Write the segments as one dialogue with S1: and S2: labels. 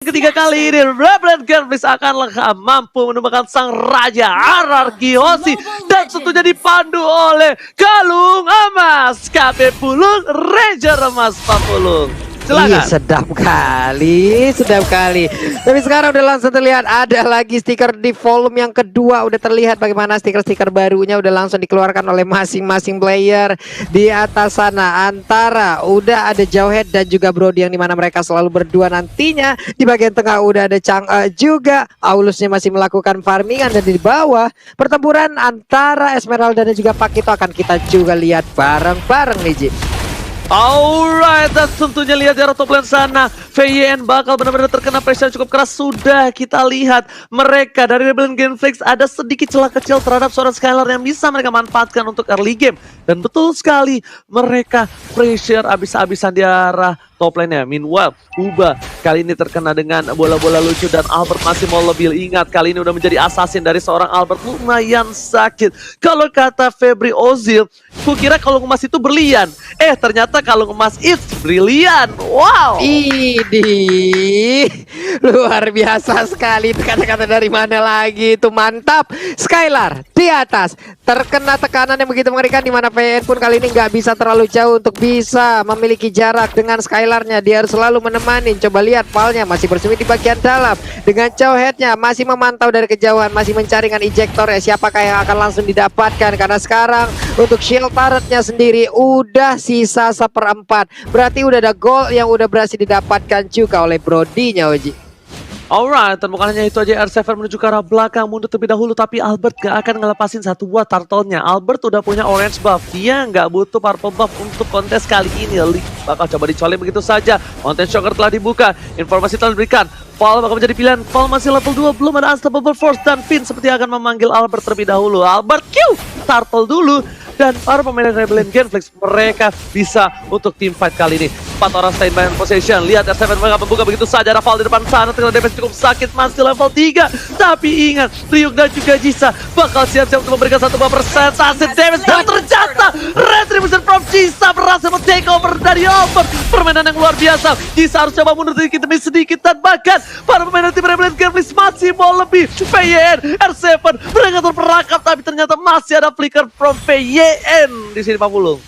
S1: ketiga kali ini Rebellion Gameplay akan mampu menemukan sang raja Hierarchy Hoshi dan tentunya dipandu oleh Kalung Emas KP Pulung Ranger Emas Papulung. Silakan.
S2: Sedap kali. Tapi sekarang udah langsung terlihat ada lagi stiker di volume yang kedua. Udah terlihat bagaimana stiker-stiker barunya udah langsung dikeluarkan oleh masing-masing player di atas sana. Antara udah ada Jauhead dan juga Brody yang dimana mereka selalu berdua nantinya. Di bagian tengah udah ada Chang'e juga. Aulusnya masih melakukan farmingan dan di bawah pertempuran antara Esmeralda dan juga Pakito akan kita juga lihat bareng-bareng nih Ji.
S1: Alright, dan tentunya lihat di arah top lane sana VYN bakal benar-benar terkena pressure cukup keras. Sudah kita lihat mereka dari Rebellion Gameplay ada sedikit celah kecil terhadap seorang Skylar yang bisa mereka manfaatkan untuk early game. Dan betul sekali mereka pressure abis-abisan di arah top lane-nya. Meanwhile, Uba kali ini terkena dengan bola-bola lucu dan Albert masih mau lebih. Ingat, kali ini udah menjadi assassin dari seorang Albert, lumayan sakit. Kalau kata Febri Ozil, kukira kalung emas itu berlian. Ternyata kalung emas it's brilian. Wow.
S2: Idih, luar biasa sekali. Kata-kata dari mana lagi itu, mantap. Skylar di atas terkena tekanan yang begitu mengerikan, di mana VN pun kali ini nggak bisa terlalu jauh untuk bisa memiliki jarak dengan Skylarnya. Dia harus selalu menemani. Coba lihat Palnya masih bersembunyi di bagian dalam dengan Jauheadnya masih memantau dari kejauhan, masih mencari dengan ejectornya siapakah yang akan langsung didapatkan. Karena sekarang untuk shield turretnya sendiri udah sisa 1/4. Berarti udah ada goal yang udah berhasil didapatkan juga oleh Brody-nya, Oji.
S1: Alright, dan bukan hanya itu aja, R7 menuju ke arah belakang, mundur terlebih dahulu, tapi Albert gak akan ngelepasin satu buah turtle-nya. Albert udah punya orange buff, dia nggak butuh purple buff untuk kontes kali ini. Bakal coba dicolek begitu saja. Mountain Shocker telah dibuka, informasi telah diberikan. Paul bakal menjadi pilihan. Paul masih level 2, belum ada Unstoppable Force, dan Finn seperti akan memanggil Albert terlebih dahulu. Albert Q, turtle dulu. Dan para pemain Rebellion Gameplay mereka bisa untuk team fight kali ini. 4 orang stay by possession. Lihat R7 mereka membuka begitu saja. Ada Val di depan sana, terkena damage cukup sakit, masih level 3. Tapi ingat, Ryuk dan juga Jisa bakal siap-siap untuk memberikan 1% sensasi damage. Dan ternyata Retribution from Jisa berhasil men-take over dari Albert. Permainan yang luar biasa. Jisa harus coba mundur sedikit demi sedikit, dan bahkan para pemain tim Rebellion Gameplay masih mau lebih. VYN, R7 mereka terperangkap, tapi ternyata masih ada flicker from VYN di sini Pak Pulung.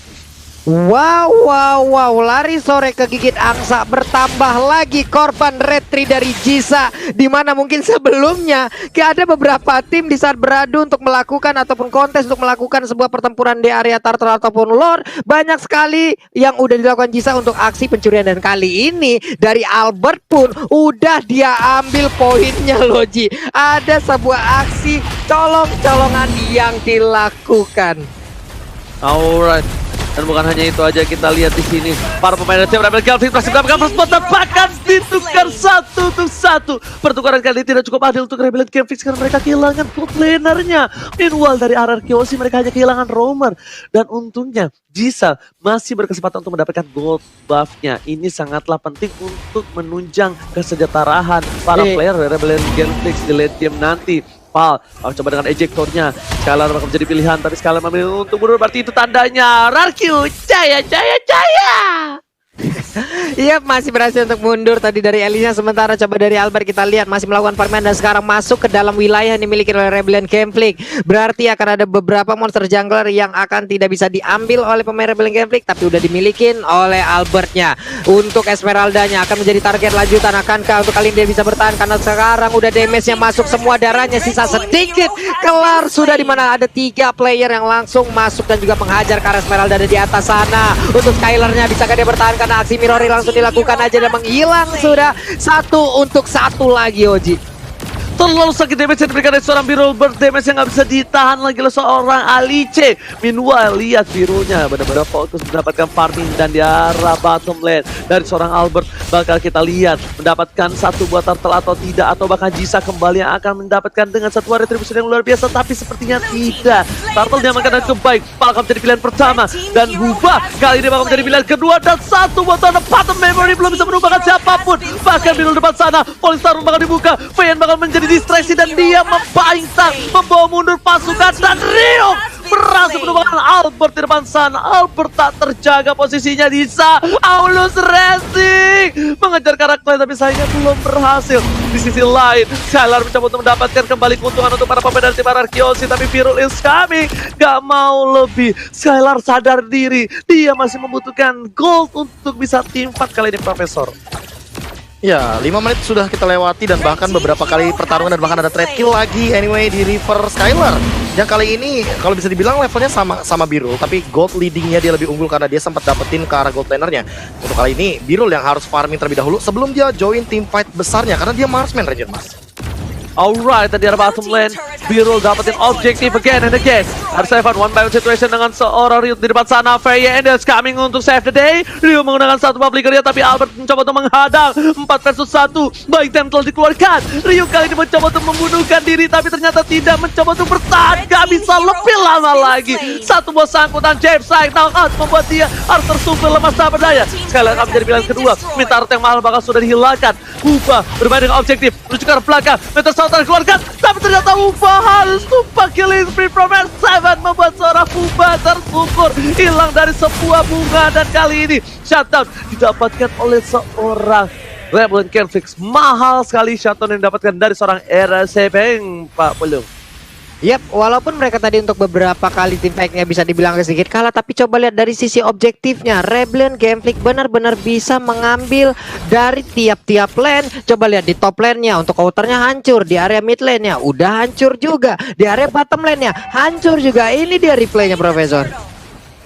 S2: Wow, lari sore kegigit angsa, bertambah lagi korban retri dari Jisa, dimana mungkin sebelumnya ada beberapa tim di saat beradu untuk melakukan ataupun kontes untuk melakukan sebuah pertempuran di area turtle ataupun lore, banyak sekali yang udah dilakukan Jisa untuk aksi pencurian. Dan kali ini dari Albert pun udah dia ambil poinnya loh Ji. Ada sebuah aksi colong-colongan yang dilakukan.
S1: Alright. Dan bukan hanya itu aja, kita lihat di sini para pemain tim Rebellion Gameplay masih mendapatkan perspot, bahkan ditukar 1-1. Pertukaran kali ini tidak cukup adil untuk Rebellion Gameplay karena mereka kehilangan top lanernya. Meanwhile dari Hierarchy Hoshi mereka hanya kehilangan roamer. Dan untungnya Jisa masih berkesempatan untuk mendapatkan gold buff-nya. Ini sangatlah penting untuk menunjang kesejahteraan para player Rebellion Gameplay di late game nanti. Pal, coba dengan ejectornya. Skylar bakal menjadi pilihan, tapi Skylar memilih untuk mundur. Berarti itu tandanya Rarkyu, jaya.
S2: Iya, masih berhasil untuk mundur tadi dari Elisa. Sementara coba dari Albert kita lihat masih melakukan farman dan sekarang masuk ke dalam wilayah yang dimiliki oleh Rebellion Gameplay. Berarti akan ada beberapa monster jungler yang akan tidak bisa diambil oleh pemain Rebellion Gameplay, tapi udah dimiliki oleh Albertnya. Untuk Esmeraldanya akan menjadi target lanjutan. Akankah untuk kali ini dia bisa bertahan, karena sekarang udah damage-nya masuk semua, darahnya sisa sedikit. Kelar sudah, dimana ada 3 player yang langsung masuk dan juga menghajar ke arah Esmeralda ada di atas sana. Untuk Skylarnya bisakah dia bertahan, karena aksi Mirori langsung dilakukan aja dan menghilang sudah. 1-1 lagi Oji.
S1: Terlalu sakit damage yang diberikan dari seorang Biru. Damage yang nggak bisa ditahan lagi oleh seorang Alice. Meanwhile, lihat Birunya benar-benar fokus mendapatkan farming dan di arah bottom lane dari seorang Albert. Bakal kita lihat mendapatkan satu buah turtle atau tidak, atau bahkan Jisa kembali yang akan mendapatkan dengan satu retribution yang luar biasa, tapi sepertinya tidak. Turtle diamankan dengan cukup baik. Bakal menjadi pilihan pertama, dan Huba kali ini bakal menjadi pilihan kedua, dan satu buah tanda bottom memory belum bisa menumbangkan siapapun. Bahkan Biru depan sana, Polystar bakal dibuka, VN bakal menjadi didistraksi dan dia membaingsang, membawa mundur pasukan dan Rio berhasil menumbangkan Albert di depan sana. Albert tak terjaga posisinya di Aulus Racing mengejar karakter tapi sayangnya belum berhasil. Di sisi lain, Skylar mencoba untuk mendapatkan kembali keuntungan untuk para pemain dari tim Ararkiosi, tapi Virul is coming, gak mau lebih. Skylar sadar diri, dia masih membutuhkan gold untuk bisa team fight kali ini, Profesor.
S3: Ya, 5 menit sudah kita lewati dan bahkan beberapa kali pertarungan dan bahkan ada trade kill lagi anyway di River Skylar. Yang kali ini kalau bisa dibilang levelnya sama Birul, tapi gold leadingnya dia lebih unggul karena dia sempat dapetin ke arah gold lanernya. Untuk kali ini Birul yang harus farming terlebih dahulu sebelum dia join team fight besarnya karena dia marksman Ranger Mas.
S1: Alright, tadi ada bottom lane. Birul dapetin objektif again and again. R7 one by one situation dengan seorang Ryu di depan sana. Freya and is coming untuk save the day. Ryu menggunakan satu public area tapi Albert mencoba untuk menghadang. 4 versus 1. Baik tem telah dikeluarkan. Ryu kali ini mencoba untuk membunuhkan diri tapi ternyata tidak, mencoba untuk bertahan. Gak bisa lebih lama lagi. Satu buah sangkutan James Side knockout membuat dia harus tersungkur lemas tak berdaya. Sekali akan menjadi pilihan kedua. Minta art yang mahal bakal sudah dihilangkan. Uba bermain dengan objektif. Menuju ke arah belakang. Minta Sultan keluarkan, tapi ternyata Uba harus tumpah killing spree from R7 membuat seorang Uba tersungkur hilang dari sebuah bunga dan kali ini shutdown didapatkan oleh seorang Rebellion Kenfix. Mahal sekali shutdown yang didapatkan dari seorang R7 Pak Pulung.
S2: Yap, walaupun mereka tadi untuk beberapa kali tim fight-nya bisa dibilang sedikit kalah, tapi coba lihat dari sisi objektifnya, Rebellion Gameplay benar-benar bisa mengambil dari tiap-tiap lane. Coba lihat di top lane-nya untuk counternya hancur, di area mid lane-nya udah hancur juga, di area bottom lane-nya hancur juga. Ini dia replaynya, Profesor.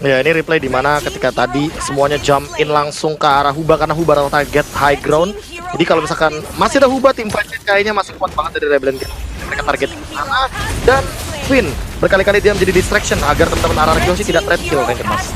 S3: Ya, ini replay dimana ketika tadi semuanya jump in langsung ke arah Huba karena Huba adalah target high ground. Jadi kalau misalkan masih ada Huba, tim fight kayaknya masih kuat banget dari Rebellion. Mereka target ke sana dan Queen berkali-kali dia menjadi distraction agar teman-teman Ararkiosi tidak trade kill Ranger Mas.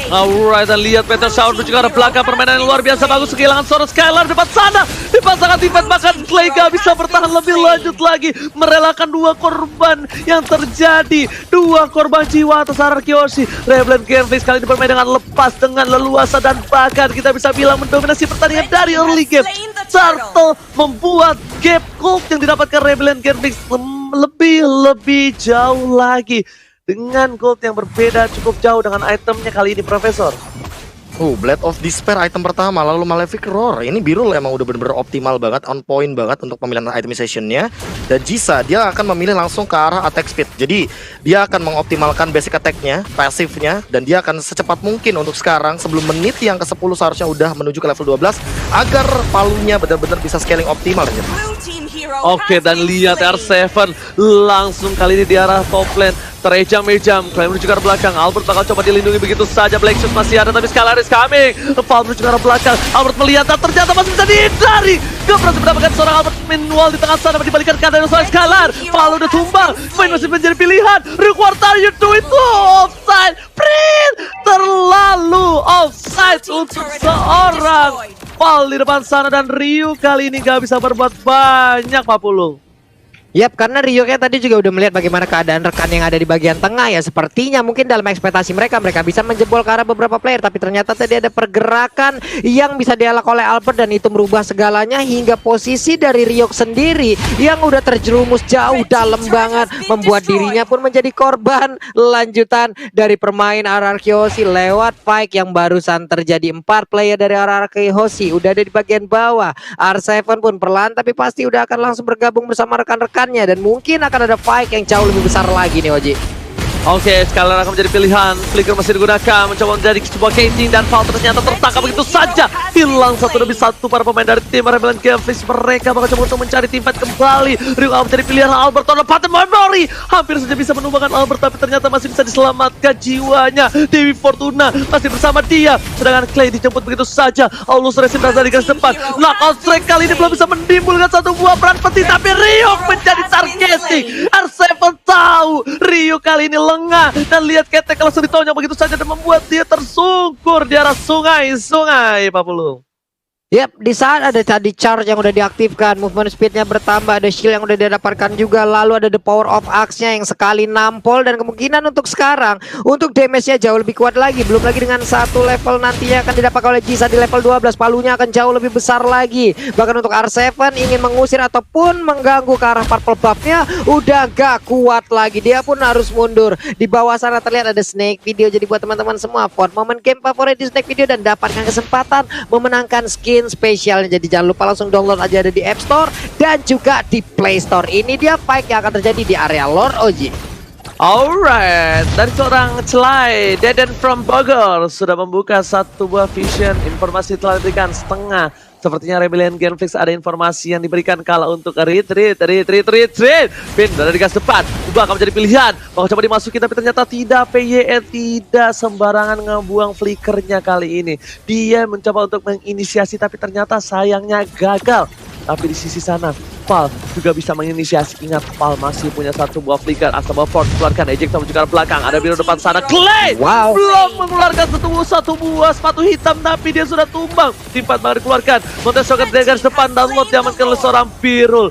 S1: Alright, dan lihat Peter Shaw menuju ke arah belakang, permainan yang luar biasa bagus, kehilangan seorang Skylar depan sana, dipasangkan tipat bahkan Clay gak bisa bertahan lebih lanjut lagi, merelakan 2 korban yang terjadi, 2 korban jiwa atas Ararkiosi. Rebellion Gameplay kali ini bermain dengan lepas, dengan leluasa dan bahkan kita bisa bilang mendominasi pertandingan dari early game. Turtle membuat gap gold yang didapatkan Rebellion Gameplay lebih jauh lagi. Dengan gold yang berbeda cukup jauh dengan itemnya kali ini, Profesor.
S3: Blade of Despair item pertama, lalu Malefic Roar. Ini Birul emang udah bener-bener optimal banget, on point banget untuk pemilihan itemization-nya. Dan Jisa, dia akan memilih langsung ke arah attack speed. Jadi, dia akan mengoptimalkan basic attack-nya, pasifnya, dan dia akan secepat mungkin untuk sekarang, sebelum menit yang ke-10 seharusnya udah menuju ke level 12, agar palunya benar-benar bisa scaling optimal.
S1: Oke, dan lihat R7 langsung kali ini di arah top lane. Terejam-ejam, Clay menuju ke arah belakang. Albert bakal coba dilindungi begitu saja. Black Shoes masih ada, tapi Skylar is coming. Val menuju ke arah belakang. Albert melihat dan ternyata masih bisa dihindari. Gak berhasil mendapatkan seorang Albert manual di tengah sana, dibalikan ke arah seorang Skylar. Val udah tumbang, main masih menjadi pilihan. What you do itu offside. Print terlalu offside untuk seorang Val di depan sana, dan Ryu kali ini gak bisa berbuat banyak, Pak Pulung.
S2: Yap, karena Rio kayak tadi juga udah melihat bagaimana keadaan rekan yang ada di bagian tengah ya. Sepertinya mungkin dalam ekspektasi mereka bisa menjebol ke arah beberapa player. Tapi ternyata tadi ada pergerakan yang bisa dialak oleh Albert dan itu merubah segalanya hingga posisi dari Rio sendiri yang udah terjerumus jauh dalam banget. Membuat dirinya pun menjadi korban lanjutan dari permain Ararkiosi lewat fight yang barusan terjadi. 4 player dari Ararkiosi udah ada di bagian bawah. R7 pun perlahan tapi pasti udah akan langsung bergabung bersama rekan-rekan dan mungkin akan ada fight yang jauh lebih besar lagi nih, Oji.
S1: Oke, sekalian akan menjadi pilihan. Flicker masih digunakan, mencoba menjadi sebuah casing dan Val ternyata tertangkap begitu saja. Hilang satu demi satu para pemain dari tim Rebellion Gameplay. Mereka bakal coba untuk mencari tim fight kembali. Ryu menjadi pilihan Albert on pattern memory. Hampir saja bisa menumbangkan Albert, tapi ternyata masih bisa diselamatkan jiwanya. Dewi Fortuna masih bersama dia. Sedangkan Clay dijemput begitu saja. Aulus Racing berada di garis depan. Knockout strike kali ini belum bisa menimbulkan satu buah peran penting, tapi Ryu menjadi targeting. R7 tahu Ryu kali ini lengah dan lihat ketek langsung ditonjok begitu saja dan membuat dia tersungkur di arah sungai Pak Pulung.
S2: Yap, di saat ada tadi charge yang udah diaktifkan, movement speednya bertambah, ada shield yang udah didapatkan juga, lalu ada the power of axe-nya yang sekali nampol, dan kemungkinan untuk sekarang untuk damage-nya jauh lebih kuat lagi. Belum lagi dengan satu level nantinya akan didapatkan oleh Jisa di level 12, palunya akan jauh lebih besar lagi. Bahkan untuk R7 ingin mengusir ataupun mengganggu ke arah purple buff-nya udah gak kuat lagi, dia pun harus mundur. Di bawah sana terlihat ada Snake Video, jadi buat teman-teman semua, vote momen game favorit di Snake Video dan dapatkan kesempatan memenangkan skin spesialnya. Jadi jangan lupa langsung download aja, ada di App Store dan juga di Play Store. Ini dia fight yang akan terjadi di area Lord Oji.
S1: Alright, dari seorang Celai, Deden from Bogor sudah membuka satu buah vision. Informasi telah diberikan setengah. Sepertinya Rebellion Genflix ada informasi yang diberikan kalau untuk retreat. Pin dari gas depan, ubah akan menjadi pilihan. Mau coba dimasukin tapi ternyata tidak. PYE tidak sembarangan ngebuang flickernya kali ini. Dia mencoba untuk menginisiasi tapi ternyata sayangnya gagal. Tapi di sisi sana, Pal juga bisa menginisiasi. Ingat, Pal masih punya satu buah flicker. Astaba Force keluarkan, eject menuju ke belakang. Ada biru depan sana, Clay!
S2: Wow.
S1: Belum mengeluarkan satu buah sepatu hitam, tapi dia sudah tumbang. Timpat banget dikeluarkan. Montes Socket dari garis depan, download diamankan oleh seorang Birul.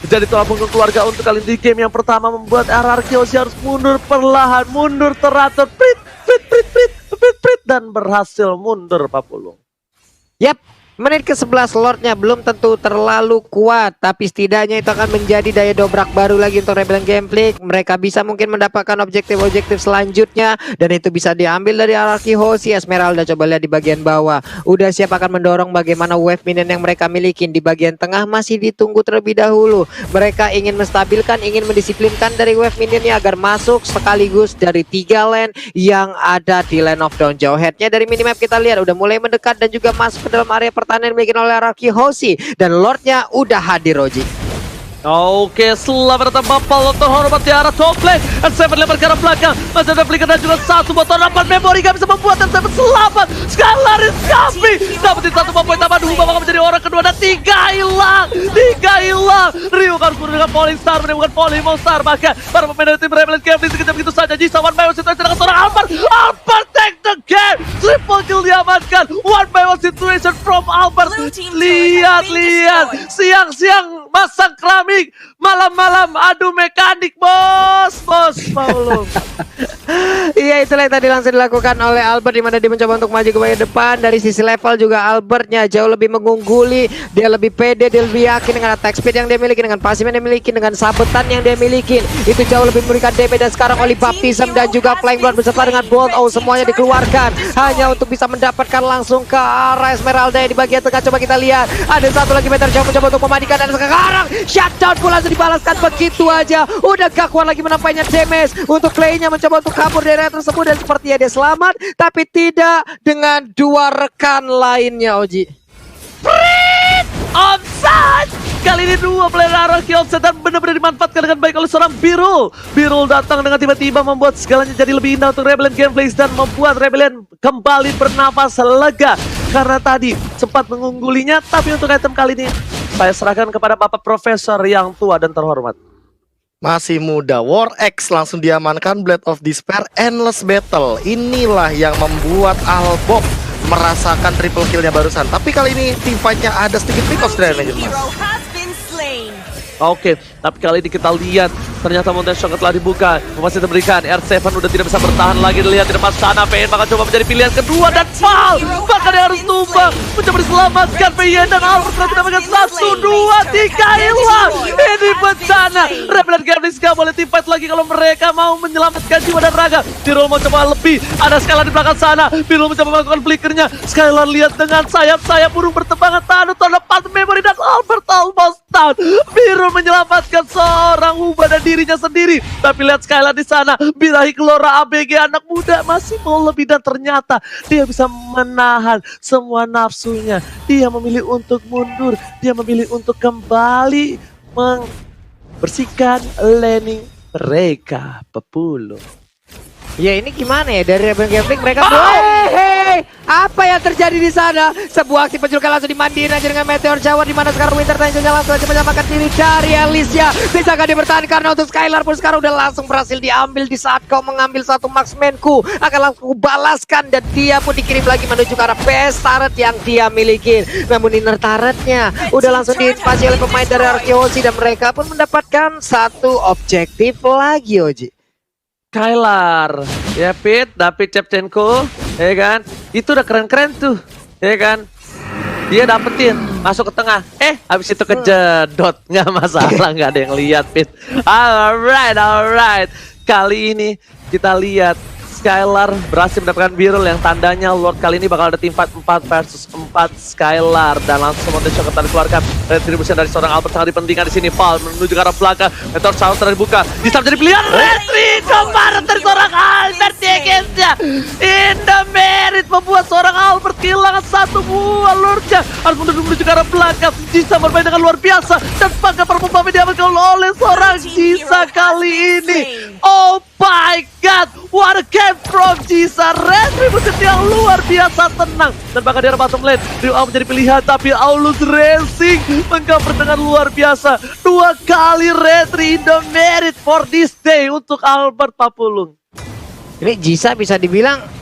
S1: Jadi tulang punggung keluarga untuk kali ini di game yang pertama membuat RRQ harus mundur perlahan, mundur teratur, prit, dan berhasil mundur Papulung.
S2: Yap. Menit ke-11 Lordnya belum tentu terlalu kuat, tapi setidaknya itu akan menjadi daya dobrak baru lagi untuk Rebellion Genflix. Mereka bisa mungkin mendapatkan objektif-objektif selanjutnya, dan itu bisa diambil dari Araki Hoshi. Esmeralda coba lihat di bagian bawah, udah siap akan mendorong bagaimana wave minion yang mereka miliki. Di bagian tengah masih ditunggu terlebih dahulu. Mereka ingin menstabilkan, ingin mendisiplinkan dari wave minionnya agar masuk sekaligus dari 3 lane yang ada di lane of down. Jauh headnya dari minimap kita lihat udah mulai mendekat dan juga masuk ke dalam area pertahanan dimiliki oleh Araki Hoshi, dan Lordnya udah hadir, Roji.
S1: Oke, selamat datang Bapak Lord terhormat di arah top lane. R7 lebar ke arah belakang. Masih ada flicker dan juga satu botol dapat memori. Gak bisa membuat R7 selamat. Skylaris Kampi dapetin satu poin tambah. Dua bakal menjadi orang kedua dan 3 hilang. Rio harus menggunakan Falling Star, menemukan Falling Monster. Bahkan para pemain dari tim Rebellion Genflix sekejap begitu saja. Jisa one by one situation dengan seorang Albert. Albert take the game. Triple kill diamankan. One by one situation from Albert. Lihat. Siang-siang masang keramik. Malam-malam adu mekanik, bos Paulus.
S2: Iya, itulah yang tadi langsung dilakukan oleh Albert, di mana dia mencoba untuk maju ke bagian depan. Dari sisi level juga Albertnya jauh lebih mengungguli. Dia lebih pede, dia lebih yakin dengan attack speed yang dia miliki, dengan pasif yang dia miliki, dengan sabetan yang dia miliki. Itu jauh lebih memberikan damage. Dan sekarang oleh Baptism dan juga Flying Blood beserta dengan Bolt semuanya dikeluarkan hanya untuk bisa mendapatkan langsung ke arah Esmeralda yang di bagian tengah. Coba kita lihat, ada satu lagi meter jauh mencoba untuk memandikan, dan sekarang shutdown pula langsung dibalaskan begitu aja. Udah gak kuat lagi menampainya damage untuk Clay-nya mencoba untuk kabur dari area tersebut, dan sepertinya dia selamat, tapi tidak dengan dua rekan lainnya, Oji.
S1: Offside! Kali ini dua player Araki offside dan benar-benar dimanfaatkan dengan baik oleh seorang Birul. Birul datang dengan tiba-tiba membuat segalanya jadi lebih indah untuk Rebellion Genflix dan membuat Rebellion kembali bernafas lega. Karena tadi sempat mengunggulinya, tapi untuk item kali ini saya serahkan kepada Bapak Profesor yang tua dan terhormat.
S3: Masih muda, War X langsung diamankan, Blade of Despair, Endless Battle. Inilah yang membuat Albok merasakan triple killnya barusan. Tapi kali ini team fight-nya ada sedikit picos dari Legend.
S1: Oke, tapi kali ini kita lihat ternyata Montes Socket telah dibuka. Masih diberikan, R7 udah tidak bisa bertahan lagi. Dilihat di depan sana, PN bakal coba menjadi pilihan kedua dan Pal bahkan yang harus tumbang mencoba diselamatkan. PN dan Albert telah mendapatkan 1, 2, 3 hilang. Ini bencana. Rebellion Genflix gak boleh team fight lagi kalau mereka mau menyelamatkan jiwa dan raga. Birul mau coba lebih, ada Skylar di belakang sana. Birul mencoba melakukan flickernya. Skylar lihat dengan sayap-sayap burung bertebangan tahan untuk lepas memori, dan Albert almost down. Birul menyelamatkan seorang Uba dan dirinya sendiri. Tapi lihat Skylar di sana, birahi Gelora ABG anak muda masih mau lebih, dan ternyata dia bisa menahan semua nafsunya. Dia memilih untuk mundur, dia memilih untuk kembali membersihkan laning mereka. Pepuluh.
S2: Ya ini gimana ya, dari Rebellion Genflix mereka apa yang terjadi di sana? Sebuah aksi penculikan langsung dimandiin aja dengan Meteor Shower, di mana sekarang Winter Tension langsung aja menyamakan diri dari Alicia. Bisakah dia bertahan, karena untuk Skylar pun sekarang udah langsung berhasil diambil. Di saat kau mengambil satu marksmanku, akan langsung kubalaskan, dan dia pun dikirim lagi menuju ke arah base turret yang dia miliki. Namun inner turretnya udah langsung diinvasi oleh pemain dari Arkeosi, dan mereka pun mendapatkan satu objektif lagi, Oji.
S1: Skylar, ya Pit, David Shevchenko, ya kan? Itu udah keren-keren tuh, ya kan? Dia dapetin, masuk ke tengah. Habis itu kejedot, nggak masalah, nggak ada yang lihat, Pit. Alright. Kali ini kita lihat Skylar berhasil mendapatkan Birul yang tandanya Lord kali ini bakal ada tim fight 4 versus 4 Skylar, dan langsung Monte Shock tadi keluarkan. Retribution dari seorang Albert sangat dipentingkan di sini. Paul menuju ke arah belakang. Meteor Shower terbuka. Bisa menjadi pilihan. Retri kemarin dari seorang Albert Degensnya. In the merit membuat seorang Albert kehilangan satu buah Lordnya. Harus menuju ke arah belakang. Jisa bermain dengan luar biasa, dan pakai perpumpa diambil oleh seorang Jisa kali ini. Oh my god, what a game from Jisa. Retribution yang luar biasa tenang, dan bahkan di arah bottom lane Ryu menjadi pilihan, tapi Aulus Racing mengcover dengan luar biasa. 2 kali retri in the merit for this day untuk Albert Papulung.
S2: Ini Jisa bisa dibilang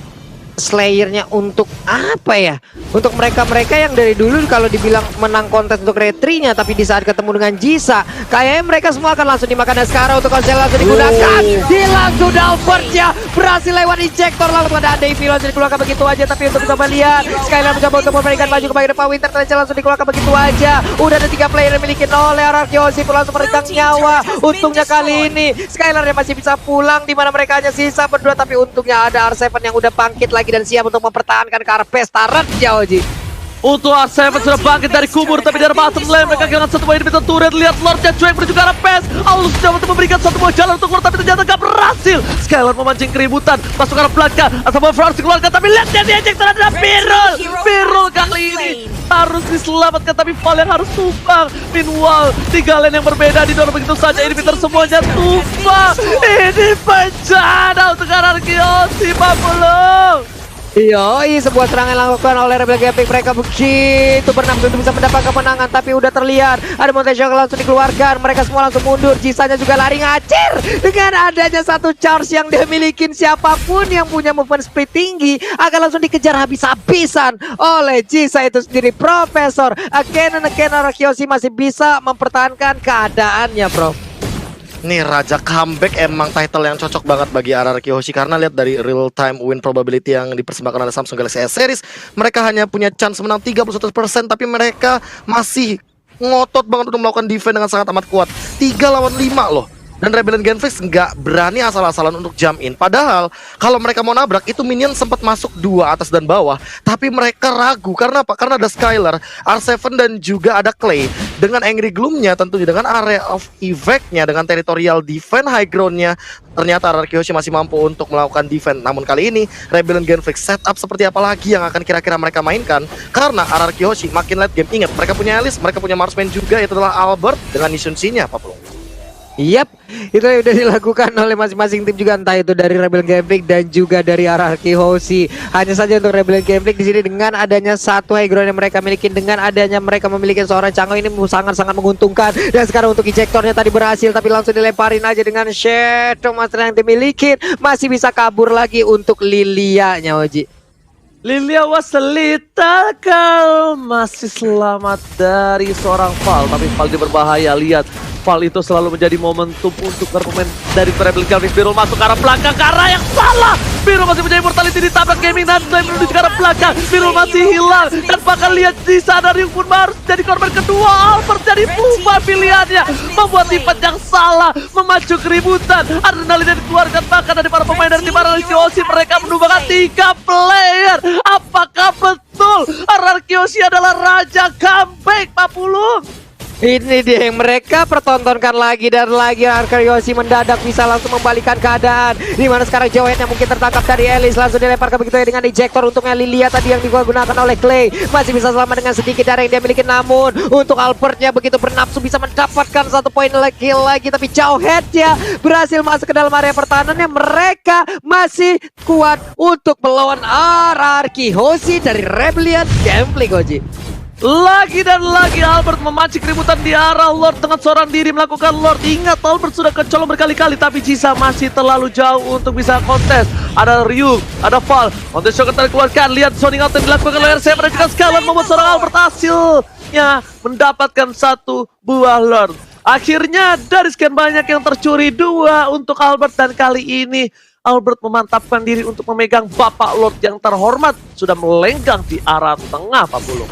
S2: Slayernya untuk apa ya? Untuk mereka-mereka yang dari dulu kalau dibilang menang kontes untuk retrinya, tapi di saat ketemu dengan Jisa, kayaknya mereka semua akan langsung dimakan. Dan sekarang untuk konsel langsung digunakan. Langsung Dalbertnya berhasil lewat injektor, lalu ada Davey langsung dikeluarkan begitu aja. Tapi untuk kita melihat Skylar mencoba untuk memberikan maju ke bagian depan. Winter Tension langsung dikeluarkan begitu aja. Udah ada 3 player yang dimiliki oleh Arkeosi pun langsung meregang nyawa. Untungnya kali ini Skylar yang masih bisa pulang, di mana mereka hanya sisa berdua, tapi untungnya ada R7 yang udah bangkit lagi dan siap untuk mempertahankan ke arah base turret jauh, Ji.
S1: Untuk R7 sudah bangkit dari kubur, tapi dari bottom lane mereka kehilangan satu buah inhibitor turret. Lihat Lordnya cuek menuju ke arah base. Aulus coba untuk memberikan satu buah jalan untuk keluar, tapi ternyata gak berhasil. Skylar memancing keributan, masuk ke arah belakang. Asal Frans dikeluarkan, tapi lihat dia diejek terhadap Birul. Birul kali ini harus diselamatkan, tapi Val yang harus tumbang. Meanwhile, 3 lane yang berbeda didorong begitu saja. Inhibitor semuanya tumbang. Ini bencana untuk Arkeosi Papulung.
S2: Yoi, sebuah serangan yang dilakukan oleh Rebel Gaming. Mereka begitu bernafsu untuk bisa mendapatkan kemenangan, tapi udah terlihat ada Monte Shock langsung dikeluarkan. Mereka semua langsung mundur. Jisanya juga lari ngacir dengan adanya satu charge yang dia milikin. Siapapun yang punya movement speed tinggi akan langsung dikejar habis-habisan oleh Jisa itu sendiri. Profesor again and again Arkeosi masih bisa mempertahankan keadaannya, Prof.
S3: Nih Raja Comeback emang title yang cocok banget bagi RRQ Hoshi, karena lihat dari real time win probability yang dipersembahkan oleh Samsung Galaxy S Series, mereka hanya punya chance menang 31%, tapi mereka masih ngotot banget untuk melakukan defense dengan sangat amat kuat. 3 lawan 5 loh. Dan Rebellion Genflix nggak berani asal-asalan untuk jump in. Padahal kalau mereka mau nabrak, itu minion sempat masuk 2 atas dan bawah, tapi mereka ragu. Karena apa? Karena ada Skylar, R7 dan juga ada Clay. Dengan Angry Gloom-nya tentunya, dengan area of effect-nya, dengan territorial defense high ground-nya, ternyata RRQ Hoshi masih mampu untuk melakukan defense. Namun kali ini Rebellion Genflix setup seperti apa lagi yang akan kira-kira mereka mainkan? Karena RRQ Hoshi makin late game. Ingat, mereka punya Alice, mereka punya Marksman juga, itu adalah Albert dengan Nishun-nya, Pak Plung.
S2: Yap, itu yang udah dilakukan oleh masing-masing tim juga, entah itu dari Rebellion Gaming dan juga dari RRQ Hoshi. Hanya saja untuk Rebellion Gaming di sini dengan adanya satu high ground yang mereka miliki, dengan adanya mereka memiliki seorang Chango, ini sangat-sangat menguntungkan. Dan sekarang untuk injektornya tadi berhasil, tapi langsung dilemparin aja dengan Shadow Master yang dimiliki. Masih bisa kabur lagi untuk Lilia-nya, Oji.
S1: Lilia was a little girl, masih selamat dari seorang Val, tapi Val dia berbahaya. Lihat, Val itu selalu menjadi momentum untuk bermain dari Rebel Gaming. Birul masuk ke arah belakang, ke arah yang salah. Birul masih punya immortality, ditabrak Gaming dan Flame menuju ke arah belakang. Birul masih hilang, dan bahkan lihat di sana Ryu pun harus jadi korban kedua. Albert jadi lupa pilihannya, membuat tipe yang salah, memacu keributan. Adrenalin yang dikeluarkan bahkan dari para pemain dari tim RRQ Hoshi. Mereka menumbangkan 3 player. Apakah betul RRQ Hoshi adalah Raja Comeback, Pak Pulung?
S2: Ini dia yang mereka pertontonkan lagi dan lagi. Arkariosi mendadak bisa langsung membalikan keadaan. Dimana sekarang Joetnya mungkin tertangkap dari Elis. Langsung dilempar ke begitu ya dengan ejector. Untungnya Lilia tadi yang digunakan oleh Clay masih bisa selamat dengan sedikit darah yang dia miliki. Namun untuk Albertnya begitu bernafsu bisa mendapatkan 1 poin lagi. Tapi Joetnya berhasil masuk ke dalam area pertahanannya. Mereka masih kuat untuk melawan RRQ Hoshi dari Rebellion Gameplay, Goji.
S1: Lagi dan lagi Albert memancing keributan di arah Lord dengan seorang diri melakukan Lord. Ingat Albert sudah kecolong berkali-kali tapi Jisa masih terlalu jauh untuk bisa kontes. Ada Ryu, ada Val. Kontes shot akan dikeluarkan. Lihat zoning out yang dilakukan oleh RCF dan juga Skylar membuat seorang Albert hasilnya mendapatkan 1 buah Lord. Akhirnya dari sekian banyak yang tercuri 2 untuk Albert dan kali ini Albert memantapkan diri untuk memegang Bapak Lord yang terhormat. Sudah melenggang di arah tengah Pak Bulung.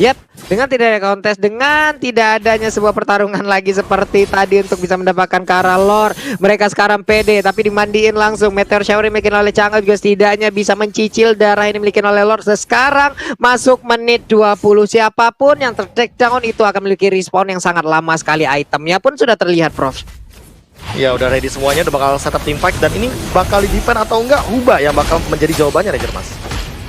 S2: Yap, dengan tidak ada kontes, dengan tidak adanya sebuah pertarungan lagi seperti tadi untuk bisa mendapatkan ke arah Lord, mereka sekarang pede tapi dimandiin langsung. Meteor Shower yang dimiliki oleh Chang'e juga setidaknya bisa mencicil darah yang dimiliki oleh Lord. Sekarang masuk menit 20, siapapun yang ter-take down itu akan memiliki respawn yang sangat lama sekali. Itemnya pun sudah terlihat, Prof.
S3: Ya udah ready semuanya, udah bakal setup team fight. Dan ini bakal di defend atau enggak, Huba yang bakal menjadi jawabannya Ranger Mas.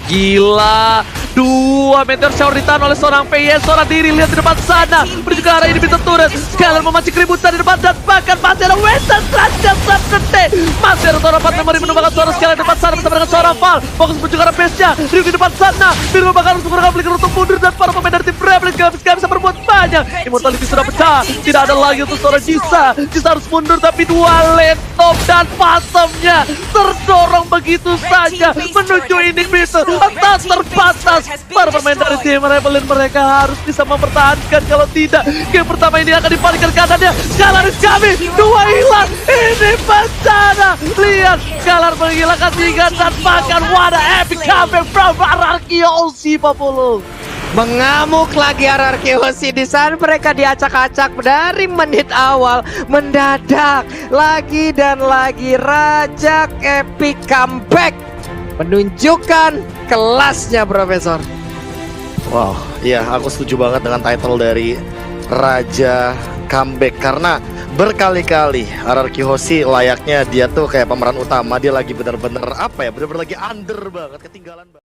S1: Gila, 2 meteor shower ditahan oleh seorang PS, seorang diri. Lihat di depan sana, menuju ke arah ini bisa turret. Skylar memancing keributan di depan dan bahkan masih ada Weston Raja Sabkete. Masih ada seorang 4 memori menumbangkan suara Skylar di depan sana bersama dengan seorang Val. Fokus menuju ke arah base-nya, Ryu di depan sana. Biru bakal harus menggunakan flicker untuk mundur dan para pemain dari tim Rebellion gak bisa berbuat banyak. Immortality sudah pecah, tidak ada lagi untuk seorang Jisa. Jisa harus mundur tapi 2 laptop dan Phantomnya terdorong begitu saja menuju inhibitor. Tak terbatas. Para pemain dari tim Rebellion mereka harus bisa mempertahankan. Kalau tidak, game pertama ini akan dibalikan kadannya. Skylar is coming, 2 hilang. Ini bencana. Lihat, Skylar menghilangkan 3 dan bahkan what a epic comeback from RRQ Hoshi, Pak Pulung.
S2: Mengamuk lagi RRQ Hoshi di sana, mereka diacak-acak dari menit awal. Mendadak lagi dan lagi Raja epic comeback menunjukkan kelasnya, Profesor.
S3: Wow, iya aku setuju banget dengan title dari Raja Comeback. Karena berkali-kali RRQ Hoshi layaknya dia tuh kayak pemeran utama. Dia lagi bener-bener apa ya, bener-bener lagi under banget, ketinggalan banget.